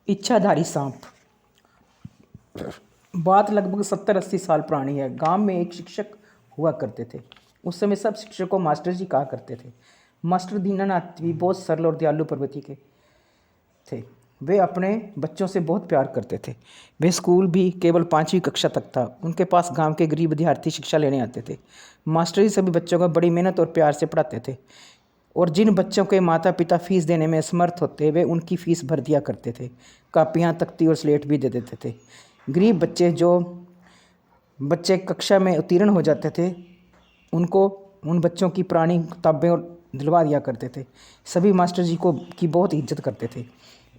इच्छाधारी सांप। बात लगभग 70-80 साल पुरानी है। गांव में एक शिक्षक हुआ करते थे। उस समय सब शिक्षक को मास्टर जी कहा करते थे। मास्टर दीनानाथ भी बहुत सरल और दयालु प्रवृत्ति के थे। वे अपने बच्चों से बहुत प्यार करते थे। वे स्कूल भी केवल 5वीं कक्षा तक था। उनके पास गांव के गरीब विद्यार्थी शिक्षा लेने आते थे। मास्टर जी सभी बच्चों को बड़ी मेहनत और प्यार से पढ़ाते थे और जिन बच्चों के माता पिता फीस देने में असमर्थ होते वे उनकी फ़ीस भर दिया करते थे। कापियाँ, तख्ती और स्लेट भी दे देते थे। गरीब बच्चे कक्षा में उत्तीर्ण हो जाते थे उनको उन बच्चों की पुरानी किताबें और दिलवा दिया करते थे। सभी मास्टर जी की बहुत इज्जत करते थे।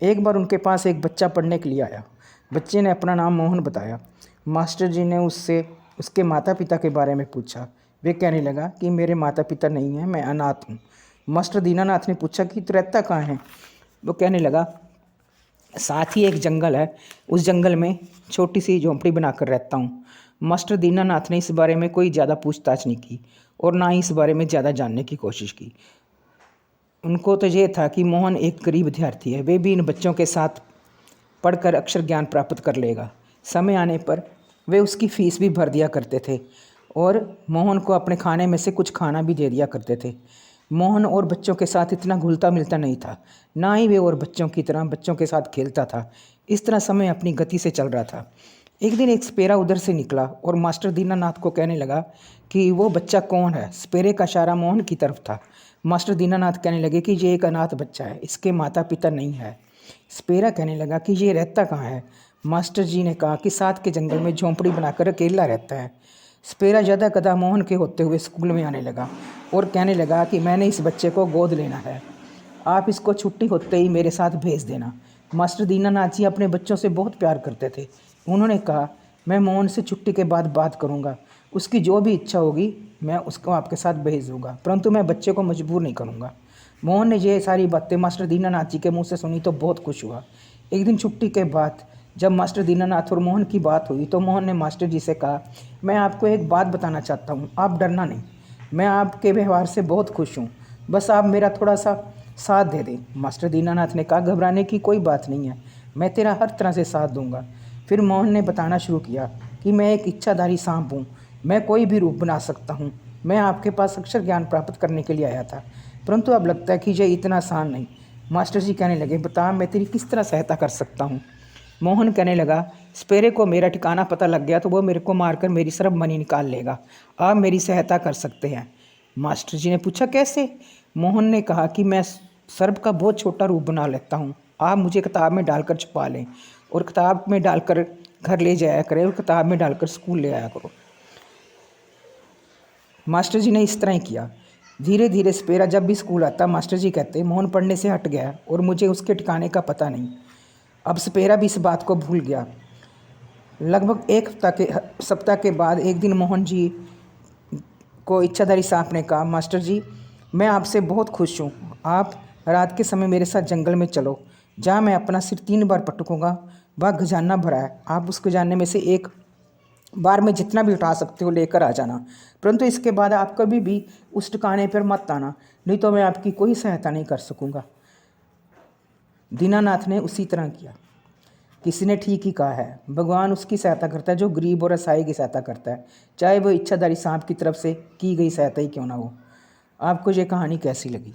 एक बार उनके पास एक बच्चा पढ़ने के लिए आया। बच्चे ने अपना नाम मोहन बताया। मास्टर जी ने उससे उसके माता पिता के बारे में पूछा। वे कहने लगा कि मेरे माता पिता नहीं हैं, मैं अनाथ हूँ। मास्टर दीनानाथ ने पूछा कि तू रहता कहाँ है? वो कहने लगा साथ ही एक जंगल है, उस जंगल में छोटी सी झोंपड़ी बनाकर रहता हूँ। मास्टर दीनानाथ ने इस बारे में कोई ज़्यादा पूछताछ नहीं की और ना ही इस बारे में ज़्यादा जानने की कोशिश की। उनको तो ये था कि मोहन एक गरीब विद्यार्थी है, वे भी इन बच्चों के साथ पढ़कर अक्षर ज्ञान प्राप्त कर लेगा। समय आने पर वे उसकी फ़ीस भी भर दिया करते थे और मोहन को अपने खाने में से कुछ खाना भी दे दिया करते थे। मोहन और बच्चों के साथ इतना घुलता मिलता नहीं था, ना ही वे और बच्चों की तरह बच्चों के साथ खेलता था। इस तरह समय अपनी गति से चल रहा था। एक दिन एक सपेरा उधर से निकला और मास्टर दीनानाथ को कहने लगा कि वो बच्चा कौन है। सपेरे का इशारा मोहन की तरफ था। मास्टर दीनानाथ कहने लगे कि ये एक अनाथ बच्चा है, इसके माता पिता नहीं है। सपेरा कहने लगा कि ये रहता कहाँ है? मास्टर जी ने कहा कि साथ के जंगल में झोंपड़ी बनाकर अकेला रहता है। सपेरा ज़्यादा कदा मोहन के होते हुए स्कूल में आने लगा और कहने लगा कि मैंने इस बच्चे को गोद लेना है, आप इसको छुट्टी होते ही मेरे साथ भेज देना। मास्टर दीनानाथ जी अपने बच्चों से बहुत प्यार करते थे। उन्होंने कहा मैं मोहन से छुट्टी के बाद बात करूंगा, उसकी जो भी इच्छा होगी मैं उसको आपके साथ भेज दूंगा, परंतु मैं बच्चे को मजबूर नहीं करूंगा। मोहन ने ये सारी बातें मास्टर दीनानाथ जी के मुंह से सुनी तो बहुत खुश हुआ। एक दिन छुट्टी के बाद जब मास्टर दीनानाथ और मोहन की बात हुई तो मोहन ने मास्टर जी से कहा मैं आपको एक बात बताना चाहता हूँ, आप डरना नहीं, मैं आपके व्यवहार से बहुत खुश हूँ, बस आप मेरा थोड़ा सा साथ दे दें। मास्टर दीनानाथ ने कहा घबराने की कोई बात नहीं है, मैं तेरा हर तरह से साथ दूंगा। फिर मोहन ने बताना शुरू किया कि मैं एक इच्छाधारी सांप हूँ, मैं कोई भी रूप बना सकता हूँ। मैं आपके पास अक्षर ज्ञान प्राप्त करने के लिए आया था, परंतु अब लगता है कि ये इतना आसान नहीं। मास्टर जी कहने लगे बता मैं तेरी किस तरह सहायता कर सकता हूँ। मोहन कहने लगा सपेरे को मेरा ठिकाना पता लग गया तो वो मेरे को मारकर मेरी सर्व मनी निकाल लेगा, आप मेरी सहायता कर सकते हैं। मास्टर जी ने पूछा कैसे? मोहन ने कहा कि मैं सर्प का बहुत छोटा रूप बना लेता हूँ, आप मुझे किताब में डालकर छुपा लें और किताब में डालकर घर ले जाया करें और किताब में डालकर स्कूल ले आया करो। मास्टर जी ने इस तरह ही किया। धीरे धीरे सपेरा जब भी स्कूल आता मास्टर जी कहते मोहन पढ़ने से हट गया और मुझे उसके ठिकाने का पता नहीं। अब सपेरा भी इस बात को भूल गया। लगभग एक सप्ताह के बाद एक दिन मोहन जी को इच्छाधारी सांप ने कहा मास्टर जी मैं आपसे बहुत खुश हूँ, आप रात के समय मेरे साथ जंगल में चलो, जहाँ मैं अपना सिर 3 बार पटकूँगा वह खजाना भरा है, आप उस खजाने में से एक बार में जितना भी उठा सकते हो लेकर आ जाना, परंतु इसके बाद आप कभी भी उस ठिकाने पर मत आना, नहीं तो मैं आपकी कोई सहायता नहीं कर सकूँगा। दीनानाथ ने उसी तरह किया। किसी ने ठीक ही कहा है, भगवान उसकी सहायता करता है जो गरीब और असहाय की सहायता करता है, चाहे वो इच्छाधारी सांप की तरफ से की गई सहायता ही क्यों ना हो। आपको ये कहानी कैसी लगी?